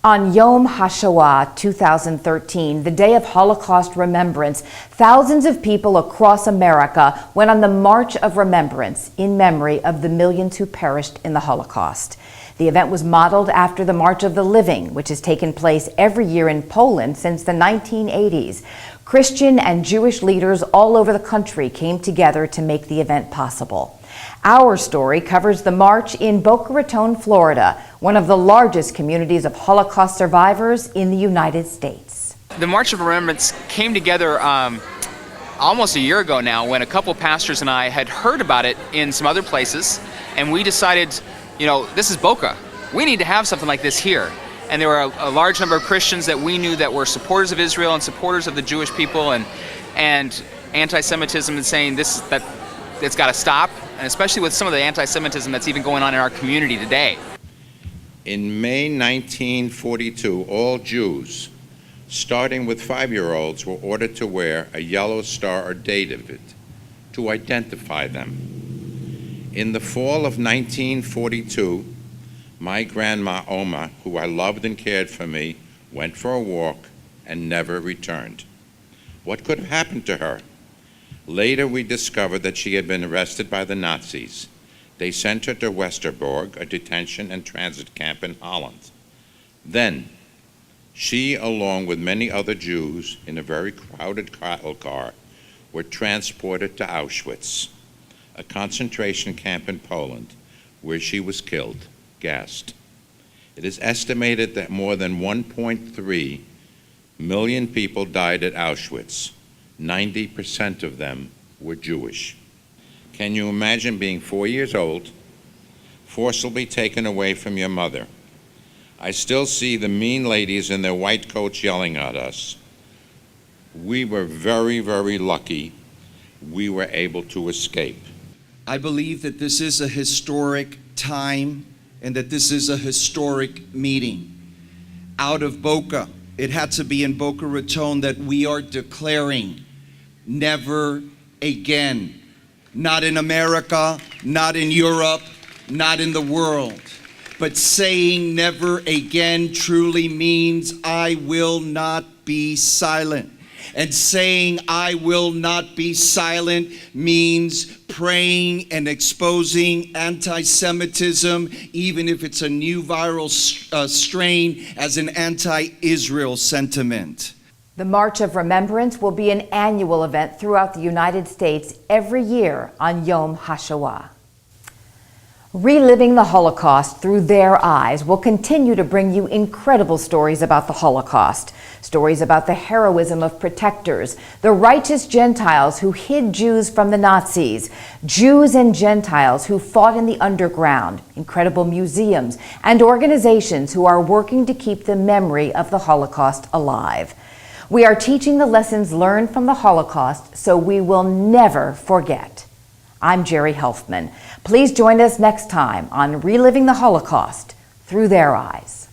On Yom Hashoah 2013, the day of Holocaust remembrance, thousands of people across America went on the March of Remembrance in memory of the millions who perished in the Holocaust. The event was modeled after the March of the Living, which has taken place every year in Poland since the 1980s. Christian and Jewish leaders all over the country came together to make the event possible. Our story covers the march in Boca Raton, Florida, one of the largest communities of Holocaust survivors in the United States. The March of Remembrance came together almost a year ago now, when a couple pastors and I had heard about it in some other places, and we decided, this is Boca. We need to have something like this here. And there were a large number of Christians that we knew that were supporters of Israel and supporters of the Jewish people, and anti-Semitism, and saying that it's got to stop, and especially with some of the anti-Semitism that's even going on in our community today. In May 1942, all Jews, starting with 5-year-olds, were ordered to wear a yellow star or David to identify them. In the fall of 1942, my grandma Oma, who I loved and cared for me, went for a walk and never returned. What could have happened to her? Later, we discovered that she had been arrested by the Nazis. They sent her to Westerbork, a detention and transit camp in Holland. Then, she, along with many other Jews in a very crowded cattle car, were transported to Auschwitz, a concentration camp in Poland, where she was killed, gassed. It is estimated that more than 1.3 million people died at Auschwitz. 90% of them were Jewish. Can you imagine being 4 years old, forcibly taken away from your mother? I still see the mean ladies in their white coats yelling at us. We were very, very lucky we were able to escape. I believe that this is a historic time and that this is a historic meeting. Out of Boca, it had to be in Boca Raton that we are declaring never again. Not in America, not in Europe, not in the world. But saying never again truly means I will not be silent. And saying I will not be silent means praying and exposing anti-Semitism, even if it's a new viral strain, as an anti-Israel sentiment. The March of Remembrance will be an annual event throughout the United States every year on Yom Hashoah. Reliving the Holocaust through their eyes will continue to bring you incredible stories about the Holocaust, stories about the heroism of protectors, the righteous Gentiles who hid Jews from the Nazis, Jews and Gentiles who fought in the underground, incredible museums, and organizations who are working to keep the memory of the Holocaust alive. We are teaching the lessons learned from the Holocaust so we will never forget. I'm Jerry Helfman. Please join us next time on Reliving the Holocaust Through Their Eyes.